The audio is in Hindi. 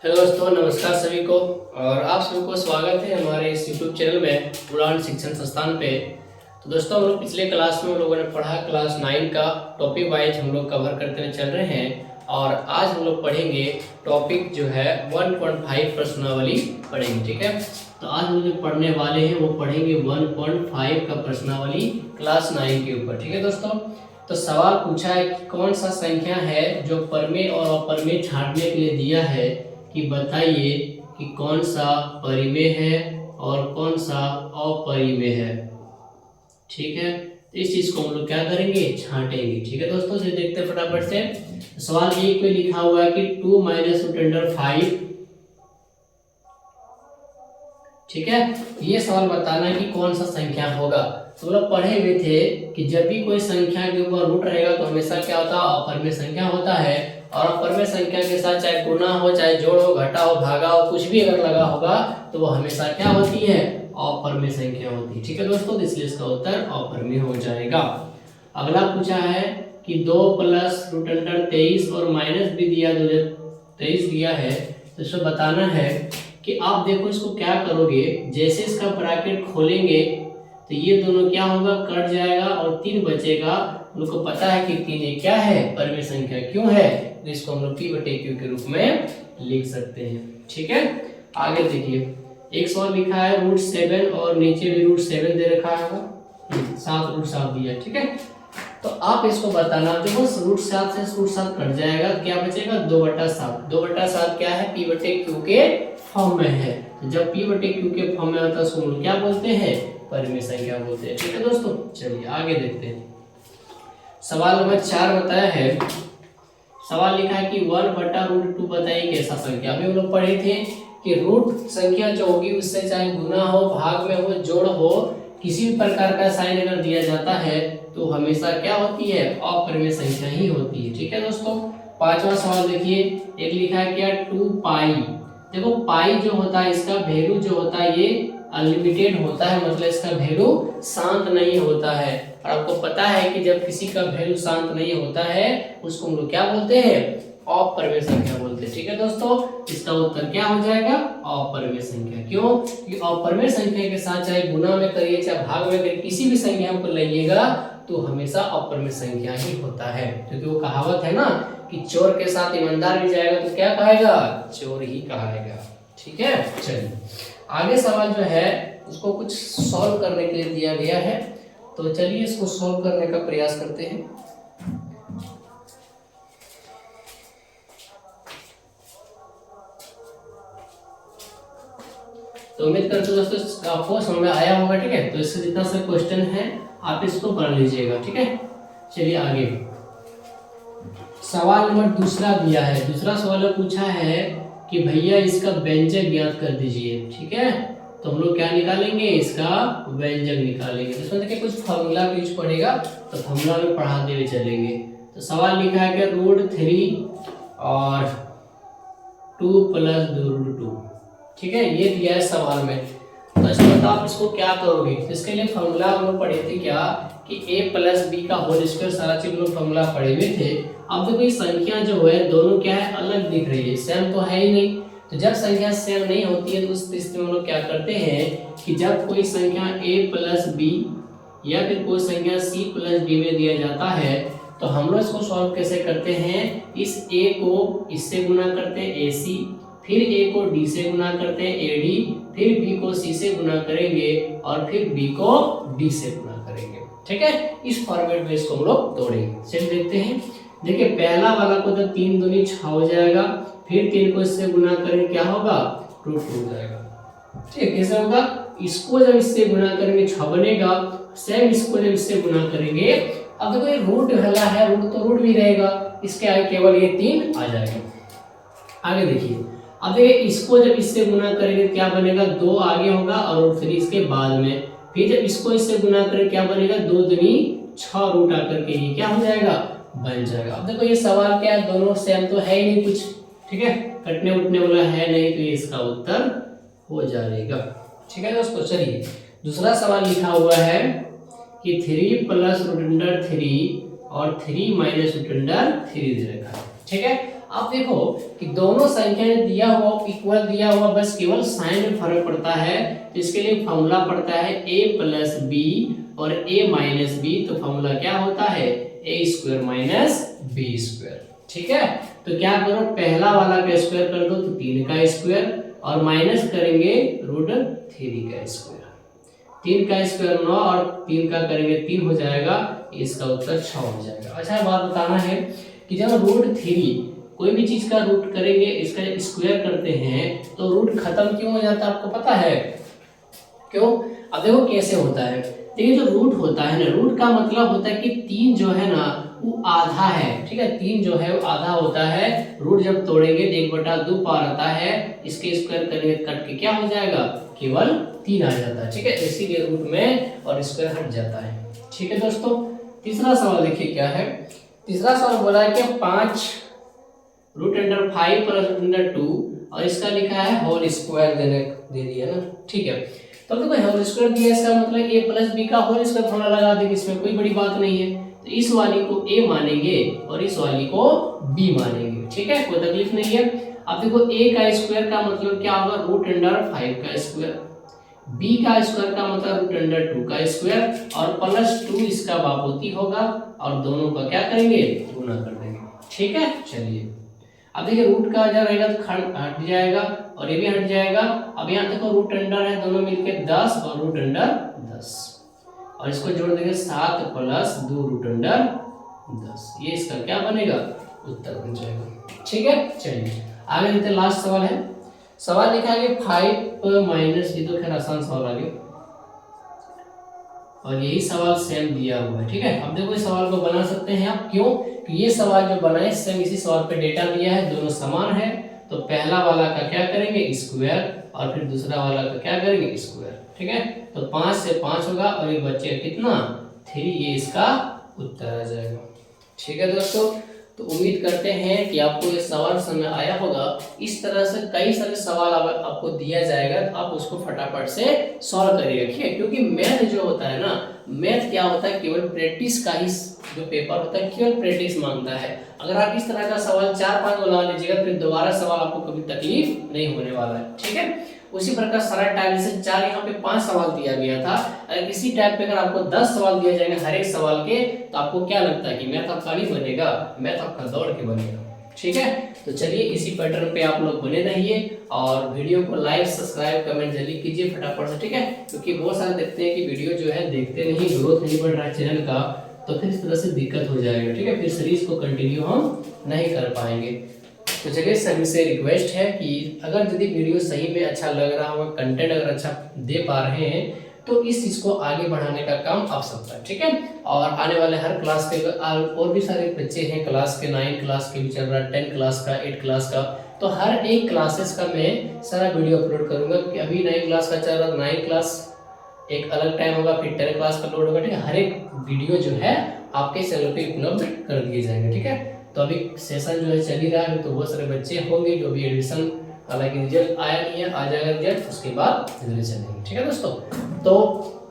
हेलो दोस्तों, नमस्कार सभी को। और आप सभी को स्वागत है हमारे इस यूट्यूब चैनल में उड़ान शिक्षण संस्थान पे। तो दोस्तों, हम लोग पिछले क्लास में हम लोगों ने पढ़ा क्लास 9 का टॉपिक वाइज हम लोग कवर करते हुए चल रहे हैं। और आज हम लोग पढ़ेंगे टॉपिक जो है 1.5 प्रश्नावली पढ़ेंगे। ठीक है, तो आज हम जो पढ़ने वाले हैं वो पढ़ेंगे 1.5 का प्रश्नावली क्लास 9 के ऊपर। ठीक है दोस्तों, तो सवाल पूछा है कि कौन सा संख्या है जो परमेय और अपरमेय छांटने के लिए दिया है, कि बताइए कि कौन सा परिमेय है और कौन सा अपरिमेय है। ठीक है, तो इस चीज को हम लोग क्या करेंगे, छांटेंगे। ठीक है दोस्तों, से देखते हैं फटाफट से। सवाल 1 पे लिखा हुआ है कि 2 - √5। ठीक है, ये सवाल बताना है कि कौन सा संख्या होगा। तो लोग पढ़े हुए थे कि जब भी कोई संख्या के ऊपर रूट रहेगा तो हमेशा क्या होता है, अपरिमेय संख्या होता है। और अपरिमेय संख्या के साथ चाहे गुना हो, चाहे जोड़ हो, घटा हो, भागा हो, कुछ भी अगर लगा होगा तो वो हमेशा क्या होती है, अपरिमेय संख्या होती है। ठीक है दोस्तों, तो इसलिए इसका उत्तर अपरिमेय हो जाएगा। अगला पूछा है कि 2 + √23 और माइनस भी दिया, 2023 दिया है। तो इसको बताना है कि आप देखो इसको क्या करोगे, जैसे इसका ब्रैकेट खोलेंगे तो ये दोनों क्या होगा, कट जाएगा और 3 बचेगा। उनको पता है कि 3 ये क्या है, परिमेय संख्या क्यों है, तो इसको हम लोग P/Q के रूप में लिख सकते हैं। ठीक है, आगे देखिए, एक सवाल लिखा है √7 और नीचे भी √7 दे रखा है, 7 √7 दिया। ठीक है, तो आप इसको बताना, देखो √7 से √7 कट जाएगा, क्या बचेगा, 2/7। 2/7 क्या है, P/Q के फॉर्म में है। तो जब P/Q के फॉर्म में होता है उसको हम लोग क्या बोलते हैं, परिमेय संख्या बोलते हैं। ठीक है दोस्तों, चलिए आगे देखते हैं। सवाल नंबर 4 बताया है, सवाल लिखा है कि 1/√2 बताइए कैसा संख्या। अभी हम लोग पढ़े थे कि रूट संख्या जो होगी उससे चाहे गुना हो, भाग में हो, जोड़ हो, किसी भी प्रकार का साइन अगर दिया जाता है तो हमेशा क्या होती है, अपरिमेय संख्या ही होती है। ठीक है दोस्तों, 5वां सवाल देखिए, एक लिखा है क्या, 2π। देखो पाई जो होता है इसका वैल्यू जो होता है ये अनलिमिटेड होता है, मतलब इसका वैल्यू शांत नहीं होता है। और आपको पता है कि जब किसी का वैल्यू शांत नहीं होता है उसको हम लोग क्या बोलते हैं, अपरिमेय संख्या बोलते हैं। ठीक है दोस्तों, इसका उत्तर क्या हो जाएगा, अपरिमेय संख्या। क्यों, कि अपरिमेय संख्या के साथ चाहे गुना में करिए चाहे भाग में करिए, किसी भी संख्या को लाइएगा तो हमेशा अपरिमेय संख्या ही होता है। क्योंकि वो कहावत है ना कि चोर के साथ ईमानदार भी जाएगा तो क्या कहेगा, चोर ही कहेगा। ठीक है, चलिए आगे सवाल जो है उसको कुछ सॉल्व करने के लिए दिया गया है, तो चलिए इसको सॉल्व करने का प्रयास करते हैं। तो उम्मीद करते हैं दोस्तों आपको समझ में आया होगा। ठीक है, तो इससे जितना सा क्वेश्चन है आप इसको पढ़ लीजिएगा। ठीक है, चलिए आगे। सवाल नंबर 2 दिया है, दूसरा सवाल पूछा है कि भैया इसका व्यंजक ज्ञात कर दीजिए। ठीक है, तो हम लोग क्या निकालेंगे, इसका व्यंजक निकालेंगे। तो इसमें देखिए कुछ फॉर्मूला यूज पड़ेगा, तो फॉर्मूला में पढ़ाते हुए चलेंगे। तो सवाल लिखा है कि √3 और 2 + 2√2। ठीक है, ये दिया है सवाल में। तो इसमें तो आप इसको क्या करोगे, तो इसके लिए फॉर्मूला हम लोग पढ़े थे क्या, कि a + b का होल स्क्वायर, सारा चीज लोग फॉर्मूला पढ़े हुए थे। अब देखो ये संख्या जो है दोनों क्या है, अलग दिख रही है, सेम तो है ही नहीं। तो जब संख्या सेम नहीं होती है तो उस स्थिति में हम लोग क्या करते हैं कि जब कोई संख्या a + b या फिर कोई संख्या c + d में दिया जाता है तो हम लोग इसको सॉल्व कैसे करते हैं, इस a को इससे गुना करते हैं ac, फिर a को d से गुना करते हैं ad, फिर b को c से गुना करेंगे और फिर b को d से गुना करेंगे। ठीक है, इस फॉर्मेट में इसको हम लोग तोड़ेंगे। चलिए देखते हैं। देखिए पहला वाला को तो 3 दूनी 6 हो जाएगा, फिर 3 को इससे गुना करेंगे क्या होगा, √2 हो जाएगा। ठीक, कैसे होगा, इसको जब इससे गुना करेंगे 6 बनेगा, सेम इसको जब इससे गुना करेंगे, अब देखो ये रूट वाला है, रूट तो रूट भी रहेगा, इसके आगे केवल ये 3 आ जाएगा। आगे देखिए, अब देखिए इसको जब इससे गुना करेंगे क्या बनेगा, 2 आगे होगा और √3 इसके बाद में, फिर जब इसको इससे गुना करें क्या बनेगा, 2 दूनी 6 रूट आकर के ये क्या हो जाएगा, बन जाएगा। अब देखो ये सवाल क्या है, दोनों सेम तो है ही नहीं कुछ। ठीक है, कटने उठने वाला है नहीं, तो ये इसका उत्तर हो जाएगा। ठीक है दोस्तों, चलिए दूसरा सवाल लिखा हुआ है कि 3 + √3 और 3 - √3 दे रखा है। ठीक है, आप देखो कि दोनों संख्या दिया हुआ इक्वल दिया हुआ, बस केवल साइन में फर्क पड़ता है। तो इसके लिए फॉर्मूला पड़ता है a प्लस बी और a माइनस बी। तो फॉर्मूला क्या होता है, a square minus b square. ठीक है, तो क्या करो, पहला वाला का स्क्वायर कर दो तो 3 का स्क्वायर, और माइनस करेंगे √3 का स्क्वायर। 3 का स्क्वायर 9 और 3 का करेंगे 3 हो जाएगा, इसका उत्तर 6 हो जाएगा। अच्छा बात बताना है कि जब √3 कोई भी चीज का रूट करेंगे, इसका स्क्वायर करते हैं तो रूट खत्म क्यों हो जाता है, आपको पता है क्यों? अब देखो कैसे होता है। देखिए जो रूट होता है ना, रूट का मतलब होता है कि 3 जो है ना वो आधा है। ठीक है, 3 जो है वो आधा होता है। रूट जब तोड़ेंगे तो 1/2 पार आता है, इसके स्क्वायर करेंगे कट के क्या हो जाएगा, केवल 3 आ जाता है। ठीक है, इसीलिए रूट में और स्क्वायर हट जाता है। ठीक है दोस्तों, तीसरा सवाल देखिए क्या है। तीसरा सवाल बोला है कि 5 √5 प्लस √2 और इसका लिखा है होल स्क्वायर दे दिया ना। ठीक है, तो देखो होल स्क्वायर दिया, इसका मतलब a प्लस बी का होल स्क्वायर थोड़ा लगा देंगे, इसमें कोई बड़ी बात नहीं है। तो इस वाली को a मानेंगे और इस वाली को b मानेंगे। ठीक है, कोई तकलीफ नहीं है। अब देखो a का स्क्वायर का मतलब क्या होगा, √5 का स्क्वायर, b का स्क्वायर का मतलब √2 का स्क्वायर, और +2 इसका बापोती होगा, और दोनों का क्या करेंगे, गुणा कर देंगे। ठीक है, चलिए अब देखिए रूट का जब रहेगा तो खंड हट जाएगा और ये भी हट जाएगा। अब यहाँ देखो रूट अंडर है, दोनों मिलके 10 और रूट अंडर 10, और इसको जोड़ देंगे 7 + 2 रूट अंडर 10। ये इसका क्या बनेगा, उत्तर बन जाएगा। ठीक है, चलिए आगे देखते हैं। लास्ट सवाल है, सवाल लिखा है 5 माइनस, ये तो खैर आसान सवाल आ गया और यही सवाल सेम दिया हुआ है। ठीक है, अब देखो इस सवाल को बना सकते हैं आप, क्यों कि ये सवाल जो बनाए सेम इसी सवाल पे डेटा दिया है, दोनों समान है। तो पहला वाला का क्या करेंगे, स्क्वायर, और फिर दूसरा वाला का क्या करेंगे, स्क्वायर। ठीक है, तो 5 से 5 होगा और ये बचेगा कितना, 3। ये इसका उत्तर आ जाएगा। ठीक है दोस्तों, तो उम्मीद करते हैं कि आपको ये सवाल समझ आया होगा। इस तरह से कई सारे सवाल आपको दिया जाएगा, तो आप उसको फटाफट से सॉल्व करिएगा। ठीक है, क्योंकि मैथ जो होता है ना, मैथ क्या होता है, केवल प्रैक्टिस का ही जो पेपर होता है केवल प्रैक्टिस मांगता है। अगर आप इस तरह का सवाल 4-5 बना लीजिएगा, फिर दोबारा सवाल आपको कभी तकलीफ नहीं होने वाला है। ठीक है, उसी प्रकार सारा टाइप जैसे 4 यहाँ पे 5 सवाल दिया गया था, अगर इसी टाइप पे अगर आपको 10 सवाल दिए जाएंगे हर एक सवाल के, तो आपको क्या लगता है कि मैथ आपका नहीं बनेगा, मैथ आपका दौड़ के बनेगा। ठीक है, तो चलिए इसी पैटर्न पे आप लोग बने रहिए और वीडियो को लाइक सब्सक्राइब कमेंट जल्दी कीजिए फटाफट से। ठीक है, क्योंकि बहुत सारे देखते हैं कि वीडियो जो है देखते नहीं, ग्रोथ नहीं बढ़ रहा है चैनल का, तो फिर इस तरह से दिक्कत हो जाएगा। ठीक है, फिर सीरीज को कंटिन्यू हम नहीं कर पाएंगे। तो चलिए सभी से रिक्वेस्ट है कि अगर यदि वीडियो सही में अच्छा लग रहा हो, कंटेंट अगर अच्छा दे पा रहे हैं, तो इस चीज़ को आगे बढ़ाने का काम आप सबका। ठीक है, और आने वाले हर क्लास के और भी सारे बच्चे हैं, क्लास के 9 क्लास के भी चल रहा है, 10 क्लास का, 8 क्लास का, तो हर एक क्लासेस का मैं सारा वीडियो अपलोड करूंगा। कि अभी 9 क्लास का चल रहा है, 9 क्लास एक अलग टाइम होगा, फिर 10 क्लास का लोड होगा। ठीक है, हर एक वीडियो जो है आपके चैनल पे उपलब्ध कर दिए जाएंगे। ठीक है, तो अभी सेशन जो है चल ही रहा है, तो बहुत सारे बच्चे होंगे जो भी एडमिशन, हालांकि रिजल्ट आया नहीं है, आ जाएगा रिजल्ट उसके बाद चलेंगे। ठीक है दोस्तों, तो